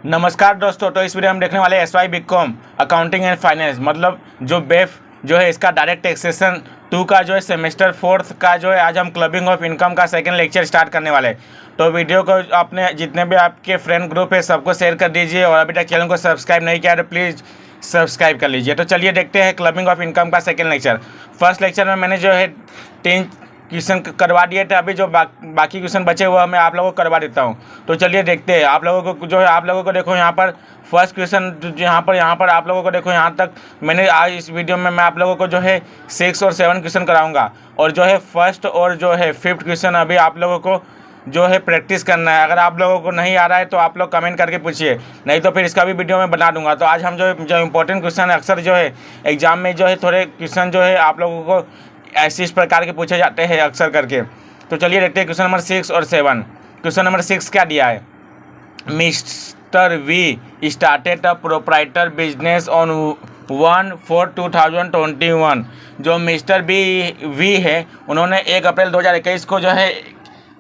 नमस्कार दोस्तों। तो इस वीडियो में हम देखने वाले S Y BCom accounting and finance मतलब जो बेफ जो है इसका डायरेक्ट टैक्सेशन 2 का जो है सेमेस्टर 4 का जो है आज हम क्लबिंग ऑफ इनकम का सेकंड लेक्चर स्टार्ट करने वाले हैं। तो वीडियो को आपने जितने भी आपके फ्रेंड ग्रुप है सबको शेयर कर दीजिए और अभी तक चैनल को सब्सक्राइब नहीं किया तो प्लीज़ सब्सक्राइब कर लीजिए। तो चलिए देखते हैं क्लबिंग ऑफ इनकम का सेकेंड लेक्चर। फर्स्ट लेक्चर में मैंने जो है 3 क्वेश्चन करवा दिए थे। अभी जो बाकी क्वेश्चन बचे हुए मैं आप लोगों को करवा देता हूँ। तो चलिए देखते हैं। आप लोगों को जो है आप लोगों को देखो यहाँ पर फर्स्ट क्वेश्चन यहाँ पर आप लोगों को देखो यहाँ तक मैंने आज इस वीडियो में मैं आप लोगों को जो है 6 और 7 क्वेश्चन कराऊंगा और जो है फर्स्ट और जो है 5th क्वेश्चन अभी आप लोगों को जो है प्रैक्टिस करना है। अगर आप लोगों को नहीं आ रहा है तो आप लोग कमेंट करके पूछिए, नहीं तो फिर इसका भी वीडियो में बना दूंगा। तो आज हम जो इम्पोर्टेंट क्वेश्चन अक्सर जो है एग्जाम में जो है थोड़े क्वेश्चन जो है आप लोगों को ऐसे इस प्रकार के पूछे जाते हैं अक्सर करके। तो चलिए देखते हैं क्वेश्चन नंबर 6 और 7। क्वेश्चन नंबर 6 क्या दिया है? Mr V started a proprietor business on 1/4/2021। जो मिस्टर वी है उन्होंने 1 अप्रैल 2021 को जो है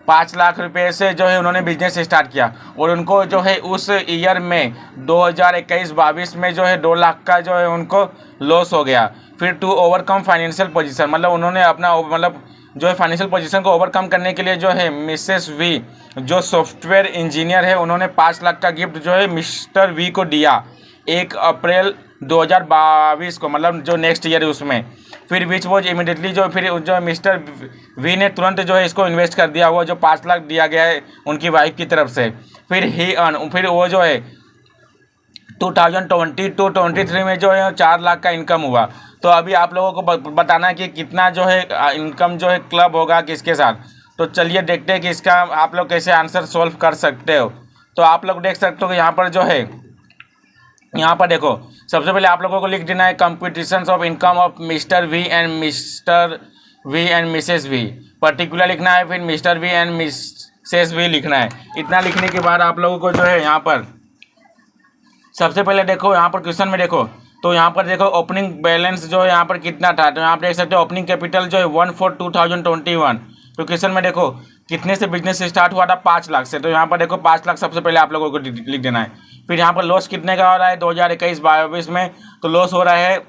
5 लाख रुपए से जो है उन्होंने बिजनेस स्टार्ट किया और उनको जो है उस ईयर में 2021-22 में जो है 2 लाख का जो है उनको लॉस हो गया। फिर टू ओवरकम फाइनेंशियल पोजीशन मतलब उन्होंने अपना मतलब जो है फाइनेंशियल पोजीशन को ओवरकम करने के लिए जो है मिसेस वी जो सॉफ्टवेयर इंजीनियर है उन्होंने 5 लाख का गिफ्ट जो है मिस्टर वी को दिया 1 अप्रैल 2022 को मतलब जो नेक्स्ट ईयर है उसमें। फिर विच वॉज इमीडिएटली जो मिस्टर वी ने तुरंत जो है इसको इन्वेस्ट कर दिया, वो जो 5 लाख दिया गया है उनकी वाइफ की तरफ से। फिर वो जो है 2022-23 में जो है 4 लाख का इनकम हुआ। तो अभी आप लोगों को बताना है कि कितना जो है इनकम जो है क्लब होगा किसके साथ। तो चलिए देखते हैं कि इसका आप लोग कैसे आंसर सॉल्व कर सकते हो। तो आप लोग देख सकते हो कि यहाँ पर जो है यहाँ पर देखो सबसे पहले आप लोगों को लिख देना है computations of income of Mr V and Mrs V particular लिखना है। फिर Mr V and Mrs V लिखना है। इतना लिखने के बाद आप लोगों को जो है यहाँ पर सबसे पहले देखो यहाँ पर क्वेश्चन में देखो तो यहाँ पर देखो ओपनिंग बैलेंस जो है यहाँ पर कितना था। तो यहाँ पर देख सकते हो ओपनिंग कैपिटल जो है 1/4/2021। तो क्वेश्चन में देखो कितने से बिजनेस स्टार्ट हुआ था 5 लाख से। तो यहाँ पर देखो 5 लाख सबसे पहले आप लोगों को लिख देना है। फिर यहाँ पर लॉस कितने का हो रहा है 2021-22 में तो लॉस हो रहा है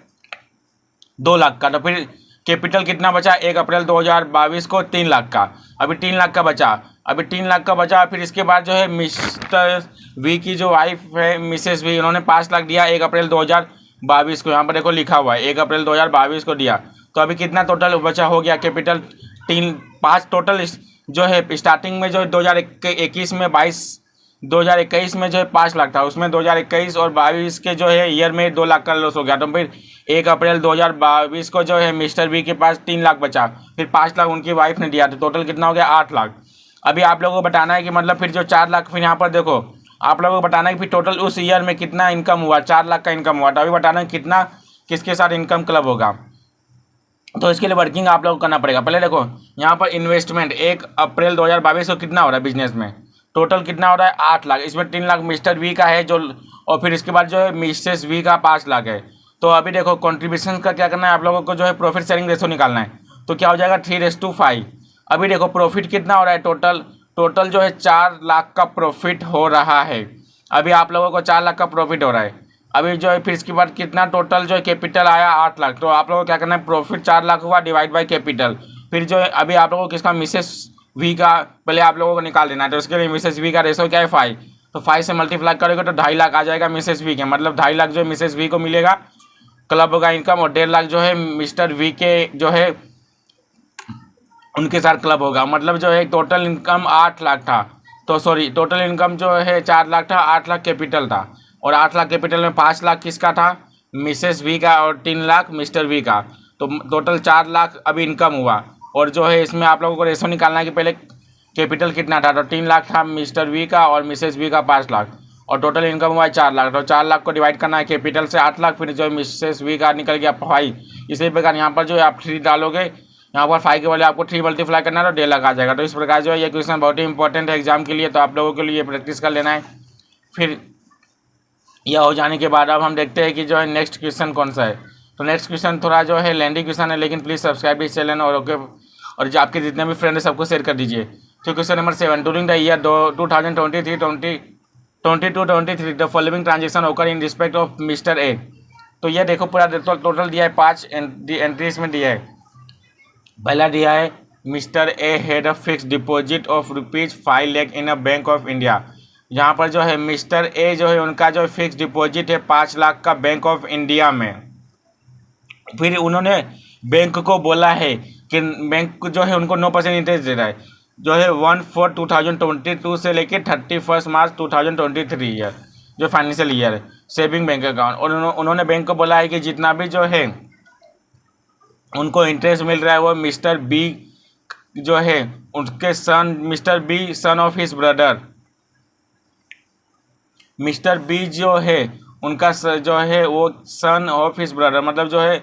2 लाख का। तो फिर कैपिटल कितना बचा 1 अप्रैल 2022 को 3 लाख का। अभी 3 लाख का बचा। फिर इसके बाद जो है मिस्टर वी की जो वाइफ है मिसेस वी उन्होंने 5 लाख दिया 1 अप्रैल 2022 को। यहाँ पर देखो लिखा हुआ है 1 अप्रैल 2022 को दिया। तो अभी कितना टोटल बचा हो गया कैपिटल 5 टोटल जो है स्टार्टिंग में जो 2021 में जो है 5 लाख था उसमें 2021 और 22 के जो है ईयर में 2 लाख का लॉस हो गया। तो फिर 1 अप्रैल 2022 को जो है मिस्टर वी के पास 3 लाख बचा। फिर 5 लाख उनकी वाइफ ने दिया तो टोटल कितना हो गया 8 लाख। अभी आप लोगों को बताना है कि मतलब फिर जो 4 लाख फिर यहाँ पर देखो आप लोगों को बताना है कि फिर टोटल उस ईयर में कितना इनकम हुआ 4 लाख का इनकम हुआ। तो अभी बताना है कितना किसके साथ इनकम क्लब होगा। तो इसके लिए वर्किंग आप लोगों को करना पड़ेगा। पहले देखो यहाँ पर इन्वेस्टमेंट 1 अप्रैल 2022 को कितना हो रहा है बिजनेस में टोटल कितना हो रहा है 8 लाख। इसमें 3 लाख मिस्टर वी का है जो और फिर इसके बाद जो है मिसेस वी का 5 लाख है। तो अभी देखो कंट्रीब्यूशन का क्या करना है आप लोगों को जो है प्रॉफिट शेयरिंग रेशो निकालना है। तो क्या हो जाएगा 3:5। अभी देखो प्रॉफिट कितना हो रहा है टोटल जो है 4 लाख का प्रॉफिट हो रहा है। अभी आप लोगों को 4 लाख का प्रॉफिट हो रहा है। अभी जो है फिर इसके बाद कितना टोटल जो है कैपिटल आया 8 लाख। तो आप लोगों को क्या करना है प्रॉफिट 4 लाख हुआ डिवाइड बाई कैपिटल। फिर जो है अभी आप लोगों को किसका मिसेस वी का पहले आप लोगों को निकाल देना है। तो उसके लिए मिसेस वी का रेशो क्या है 5। तो 5 से मल्टीप्लाई करोगे तो 2.5 लाख आ जाएगा मिसेस वी के मतलब 2.5 लाख जो है मिसेस वी को मिलेगा क्लब होगा इनकम और 1.5 लाख जो है मिस्टर वी के जो है उनके साथ क्लब होगा। मतलब जो है टोटल इनकम 8 लाख था। तो सॉरी टोटल इनकम जो है 4 लाख था 8 लाख कैपिटल था और 8 लाख कैपिटल में 5 लाख किसका था मिसेस वी का और 3 लाख मिस्टर वी का। तो टोटल 4 लाख अभी इनकम हुआ और जो है इसमें आप लोगों को रेशो निकालना है कि पहले कैपिटल कितना था। तो 3 लाख था मिस्टर वी का और मिसेस वी का 5 लाख और टोटल इनकम हुआ है 4 लाख। तो 4 लाख को डिवाइड करना है कैपिटल से 8 लाख फिर जो है मिसेस वी का निकल गया 5। इसी प्रकार यहाँ पर जो है आप 3 डालोगे यहाँ पर 5 के वाले आपको 3 मल्टीप्लाई करना है तो 1.5 लाख आ जाएगा। तो इस प्रकार जो है ये क्वेश्चन बहुत ही इंपॉर्टेंट है एग्जाम के लिए। तो आप लोगों के लिए प्रैक्टिस कर लेना है। फिर यह हो जाने के बाद अब हम देखते हैं कि जो है नेक्स्ट क्वेश्चन कौन सा है। तो नेक्स्ट क्वेश्चन थोड़ा जो है लेंदी क्वेश्चन है लेकिन प्लीज़ सब्सक्राइब इस चैनल और ओके और जो आपके जितने भी फ्रेंड है सबको शेयर कर दीजिए। तो question number 7 during the year 2023 22-23 the following transaction occur in respect of mister A. तो ये देखो पूरा टोटल दिया है, 5 एंट्रीज में दिया है। पहला दिया है mister A had a fix deposit of ₹5 lakh in a bank of India. यहाँ पर जो है मिस्टर ए जो है उनका जो फिक्स डिपॉजिट है 5 लाख का बैंक ऑफ इंडिया में। फिर उन्होंने बैंक को बोला है कि बैंक जो है उनको 9% इंटरेस्ट दे रहा है, जो है 1/4/2022 से लेकर 31 मार्च 2023 ईयर, जो फाइनेंशियल ईयर है, सेविंग बैंक अकाउंट। और उन्होंने बैंक को बोला है कि जितना भी जो है उनको इंटरेस्ट मिल रहा है वो मिस्टर बी जो है उनके son, mister B son of his brother, mister B जो है उनका जो है वो सन ऑफ हिज ब्रदर, मतलब जो है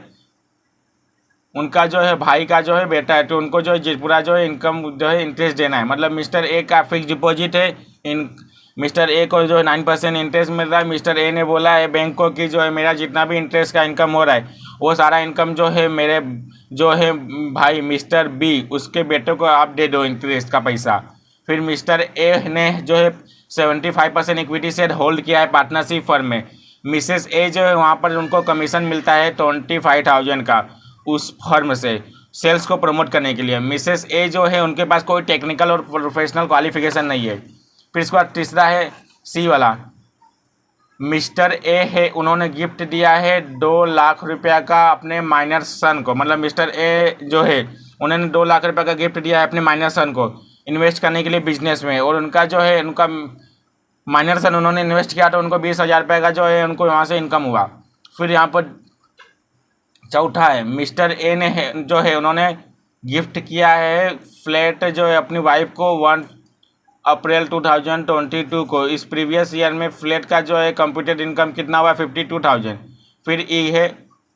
उनका जो है भाई का जो है बेटा है, तो उनको जो है पूरा जो है इनकम जो है इंटरेस्ट देना है। मतलब मिस्टर ए का फिक्स डिपॉजिट है, इन मिस्टर ए को जो है 9% इंटरेस्ट मिल रहा है। मिस्टर ए ने बोला है बैंक को कि जो है मेरा जितना भी इंटरेस्ट का इनकम हो रहा है वो सारा इनकम जो है मेरे जो है भाई मिस्टर बी उसके बेटे को आप दे दो इंटरेस्ट का पैसा। फिर मिस्टर ए ने जो है 75% इक्विटी शेयर होल्ड किया है पार्टनरशिप फर्म में। मिसेस ए जो है वहाँ पर उनको कमीशन मिलता है 25,000 का उस फर्म से सेल्स को प्रमोट करने के लिए। मिसेस ए जो है उनके पास कोई टेक्निकल और प्रोफेशनल क्वालिफिकेशन नहीं है। फिर इसके बाद तीसरा है सी वाला, मिस्टर ए है उन्होंने गिफ्ट दिया है 2 लाख रुपया का अपने माइनर सन को। मतलब मिस्टर ए जो है उन्होंने 2 लाख रुपये का गिफ्ट दिया है अपने माइनर सन को इन्वेस्ट करने के लिए बिजनेस में। और उनका जो है उनका माइनर सन उन्होंने इन्वेस्ट किया तो उनको 20,000 रुपये का जो है उनको वहाँ से इनकम हुआ। फिर यहाँ पर चौथा है मिस्टर ए ने जो है उन्होंने गिफ्ट किया है फ्लैट जो है अपनी वाइफ को 1 अप्रैल 2022 को। इस प्रीवियस ईयर में फ्लैट का जो है कंप्यूटेड इनकम कितना हुआ 52,000। फिर ई है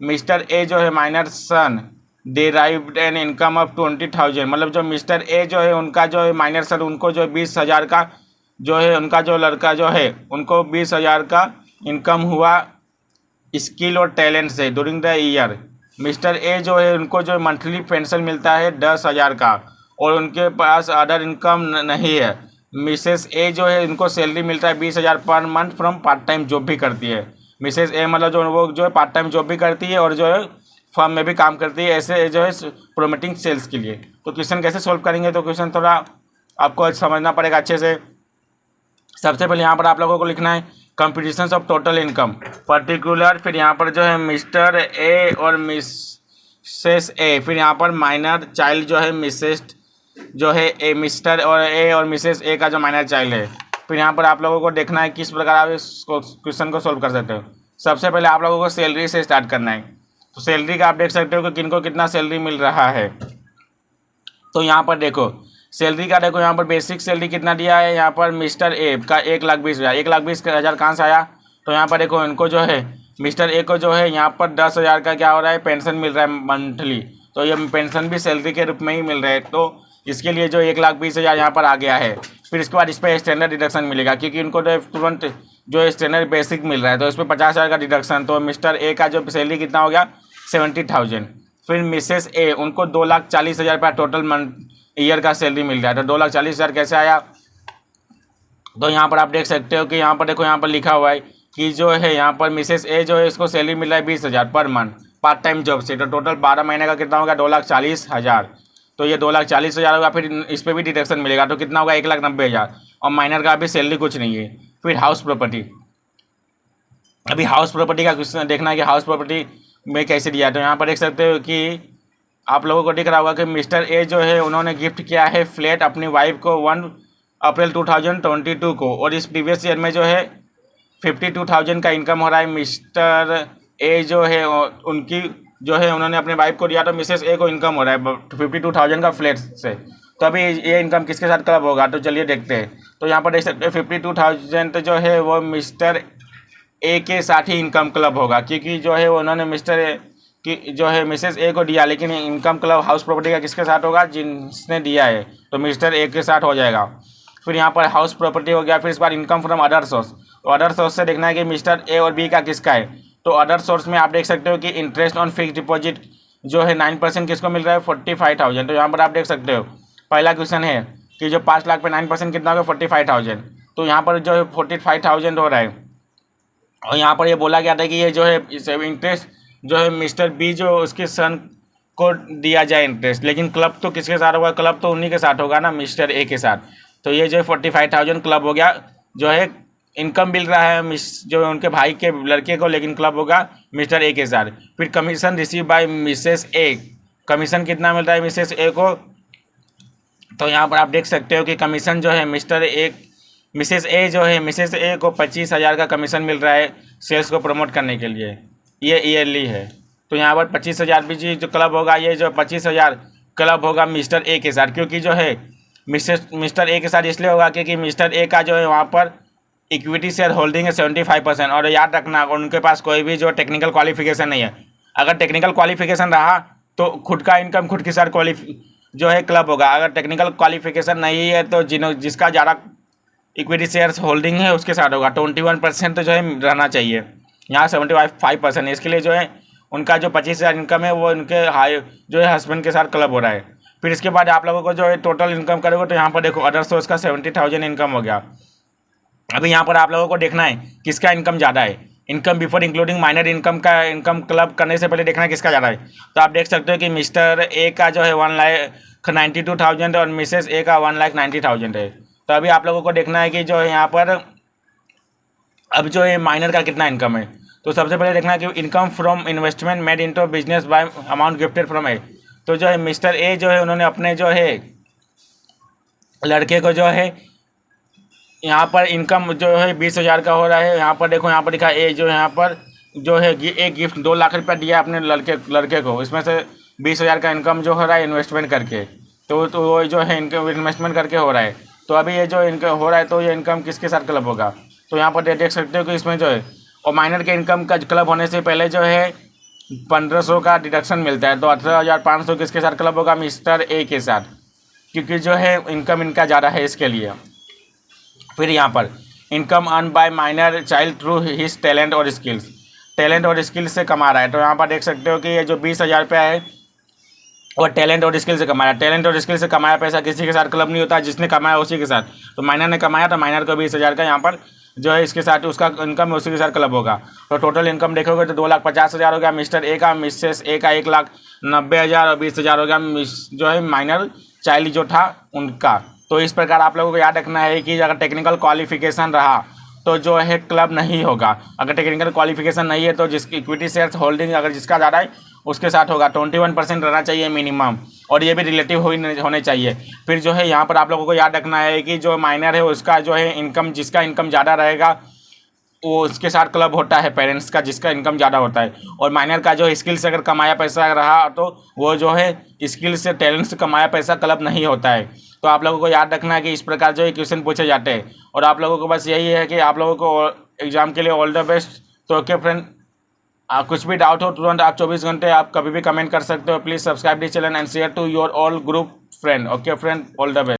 मिस्टर ए जो है minor son derived an income of 20,000। मतलब जो मिस्टर ए जो है उनका जो है माइनर सन उनको जो 20,000 का जो है उनका जो लड़का जो है उनको 20,000 का इनकम हुआ स्किल और टैलेंट से during the year. Mister A जो है उनको जो मंथली पेंशन मिलता है 10,000 का और उनके पास अदर इनकम नहीं है। मिसेस ए जो है उनको सैलरी मिलता है 20,000 per month from part time job भी करती है। मिसेस ए मतलब जो वो जो है पार्ट टाइम जॉब भी करती है और जो है फर्म में भी काम करती है, ऐसे जो है प्रोमोटिंग सेल्स के लिए। तो क्वेश्चन कैसे सोल्व करेंगे, तो क्वेश्चन थोड़ा आपको समझना पड़ेगा अच्छे से। सबसे पहले यहाँ पर आप लोगों को लिखना है competition of total income particular, फिर यहाँ पर जो है मिस्टर ए और मिसेस ए, फिर यहाँ पर माइनर चाइल्ड जो है मिसेस जो है ए, मिस्टर और मिसेस ए का जो माइनर चाइल्ड है। फिर यहाँ पर आप लोगों को देखना है किस प्रकार आप इस क्वेश्चन को सोल्व कर सकते हो। सबसे पहले आप लोगों को सैलरी से स्टार्ट करना है। तो सैलरी का आप देख सकते हो कि किनको कितना सैलरी मिल रहा है। तो यहाँ पर देखो सैलरी का देखो यहाँ पर बेसिक सैलरी कितना दिया है, यहाँ पर मिस्टर ए का 1,20,000। 1,20,000 कहाँ से आया, तो यहाँ पर देखो इनको जो है मिस्टर ए को जो है यहाँ पर 10,000 का क्या हो रहा है पेंशन मिल रहा है मंथली। तो ये पेंशन भी सैलरी के रूप में ही मिल रहा है, तो इसके लिए जो 1,20,000 यहाँ पर आ गया है। फिर इसके बाद इस पर स्टैंडर्ड डिडक्शन मिलेगा क्योंकि इनको तो तुरंत जो स्टैंडर्ड बेसिक मिल रहा है, तो इस पर 50,000 का डिडक्शन। तो मिस्टर ए का जो सैलरी कितना हो गया 70,000। फिर मिसेस ए उनको 2,40,000 रुपया टोटल मंथ ईयर का सैलरी मिल रहा है। तो 2,40,000 कैसे आया, तो यहाँ पर आप देख सकते हो कि यहाँ पर देखो यहाँ पर लिखा हुआ है कि जो है यहाँ पर मिसेस ए जो है इसको सैलरी मिल रहा है 20,000 per month part time job से। तो टोटल 12 महीने का कितना होगा 2,40,000। तो ये 2,40,000 होगा। फिर इस पर भी डिडक्शन मिलेगा तो कितना होगा 1,90,000 और माइनर का भी सैलरी कुछ नहीं है। फिर हाउस प्रॉपर्टी, अभी हाउस प्रॉपर्टी का क्वेश्चन देखना है कि हाउस प्रॉपर्टी में कैसे दिया है। तो यहाँ पर देख सकते हो कि आप लोगों को दिख रहा होगा कि मिस्टर ए जो है उन्होंने गिफ्ट किया है फ्लैट अपनी वाइफ को 1 अप्रैल 2022 को और इस प्रीवियस ईयर में जो है 52,000 का इनकम हो रहा है। मिस्टर ए जो है उनकी जो है उन्होंने अपने वाइफ को दिया तो मिसेस ए को इनकम हो रहा है 52,000 का फ्लैट से। तो अभी ये इनकम किसके साथ क्लब होगा, तो चलिए देखते हैं। तो यहाँ पर देख सकते हैं 52,000 जो है वो मिस्टर ए के साथ ही इनकम क्लब होगा क्योंकि जो है उन्होंने मिस्टर ए कि जो है मिसेस ए को दिया, लेकिन इनकम क्लब हाउस प्रॉपर्टी का किसके साथ होगा जिसने दिया है, तो मिस्टर ए के साथ हो जाएगा। फिर यहाँ पर हाउस प्रॉपर्टी हो गया। फिर इस बार इनकम फ्रॉम अदर सोर्स, तो अदर सोर्स से देखना है कि मिस्टर ए और बी का किसका है। तो अदर सोर्स में आप देख सकते हो कि इंटरेस्ट ऑन फिक्स डिपॉजिट जो है 9% किसको मिल रहा है 45,000। तो यहाँ पर आप देख सकते हो पहला क्वेश्चन है कि जो 5 लाख पे 9% कितना होगा 45,000। तो यहाँ पर जो है 45,000 हो रहा है। और यहाँ पर ये बोला गया था कि ये जो है इंटरेस्ट जो है मिस्टर बी जो उसके सन को दिया जाए इंटरेस्ट, लेकिन क्लब तो किसके साथ होगा? क्लब तो उन्हीं के साथ होगा ना, मिस्टर ए के साथ। तो ये जो है 45,000 क्लब हो गया, जो है इनकम मिल रहा है जो है उनके भाई के लड़के को, लेकिन क्लब होगा मिस्टर ए के साथ। फिर commission receive by Mrs A, commission कितना मिल रहा है मिसेस ए को? तो यहाँ पर आप देख सकते हो कि कमीशन जो है मिसेस ए जो है मिसेस ए को 25,000 का कमीशन मिल रहा है सेल्स को प्रमोट करने के लिए, ये ईयरली है। तो यहाँ पर 25,000 भी जो क्लब होगा, ये जो 25,000 क्लब होगा मिस्टर ए के साथ, क्योंकि जो है मिस्टर ए के साथ इसलिए होगा क्योंकि मिस्टर ए का जो है वहाँ पर इक्विटी शेयर होल्डिंग है 75%। और याद रखना उनके पास कोई भी जो टेक्निकल क्वालिफिकेशन नहीं है। अगर टेक्निकल क्वालिफिकेशन रहा तो खुद का इनकम खुद के साथ जो है क्लब होगा। अगर टेक्निकल क्वालिफिकेशन नहीं है तो जिसका ज़्यादा इक्विटी शेयर्स होल्डिंग है उसके साथ होगा। 21% तो जो है रहना चाहिए, यहाँ 75%। इसके लिए जो है उनका जो 25,000 इनकम है वो उनके हाई जो है हस्बैंड के साथ क्लब हो रहा है। फिर इसके बाद आप लोगों को जो है टोटल इनकम करोगे तो यहाँ पर देखो अदर सोर्स का 70,000 इनकम हो गया। अभी यहाँ पर आप लोगों को देखना है किसका इनकम ज़्यादा है। Income before including minor income का इनकम क्लब करने से पहले देखना है किसका ज़्यादा है। तो आप देख सकते हो कि मिस्टर ए का जो है 1,92,000 और मिसेस ए का 1,90,000 है। तो अभी आप लोगों को देखना है कि जो है यहाँ पर अब जो है माइनर का कितना इनकम है। तो सबसे पहले देखना है कि income from investment made into business by amount gifted from A. तो जो है मिस्टर ए जो है उन्होंने अपने जो है लड़के को जो है यहाँ पर इनकम जो है 20,000 का हो रहा है। यहाँ पर देखो, यहाँ पर लिखा ए जो यहाँ पर जो है एक गिफ्ट 2 लाख रुपया दिया अपने लड़के को, इसमें से 20,000 का इनकम जो हो रहा है इन्वेस्टमेंट करके। तो वो जो है इनकम इन्वेस्टमेंट करके हो रहा है। तो अभी ये जो इनकम हो रहा है तो ये इनकम किसके साथ क्लब होगा? तो यहाँ पर देख सकते हो कि इसमें जो है और माइनर के इनकम का क्लब होने से पहले जो है 1,500 का डिडक्शन मिलता है। तो 18,500 किसके साथ क्लब होगा? मिस्टर ए के साथ, क्योंकि जो है इनकम इनका ज़्यादा है इसके लिए। फिर यहाँ पर income earn by minor child through his talent और स्किल्स से कमा रहा है। तो यहाँ पर देख सकते हो कि ये जो 20,000 रुपया है और टैलेंट और स्किल से कमाया। टैलेंट और स्किल से कमाया पैसा किसी के साथ क्लब नहीं होता, जिसने कमाया उसी के साथ। तो माइनर ने कमाया तो माइनर को 20,000 का यहाँ पर जो है इसके साथ उसका इनकम उसी के साथ क्लब होगा। तो टोटल इनकम देखोगे तो 2,50,000 हो गया मिस्टर ए का, मिसेस ए का 1,90,000 और 20,000 हो गया जो है माइनर चाइल्ड जो था उनका। तो इस प्रकार आप लोगों को याद रखना है कि अगर टेक्निकल क्वालिफिकेशन रहा तो जो है क्लब नहीं होगा। अगर टेक्निकल क्वालिफिकेशन नहीं है तो जिसकी इक्विटी शेयर्स होल्डिंग अगर जिसका ज़्यादा है उसके साथ होगा। 21% रहना चाहिए मिनिमम, और ये भी रिलेटिव होने चाहिए। फिर जो है यहाँ पर आप लोगों को याद रखना है कि जो माइनर है उसका जो है इनकम, जिसका इनकम ज़्यादा रहेगा वो उसके साथ क्लब होता है, पेरेंट्स का जिसका इनकम ज़्यादा होता है। और माइनर का जो स्किल से अगर कमाया पैसा रहा तो वो जो है स्किल से टैलेंट से कमाया पैसा क्लब नहीं होता है। तो आप लोगों को याद रखना है कि इस प्रकार जो है क्वेश्चन पूछे जाते हैं। और आप लोगों को बस यही है कि आप लोगों को एग्ज़ाम के लिए ऑल द बेस्ट। तो ओके फ्रेंड, कुछ भी डाउट हो तुरंत आप 24 घंटे आप कभी भी कमेंट कर सकते हो। Please subscribe this channel and share to your all group friend. Okay friend, all the best.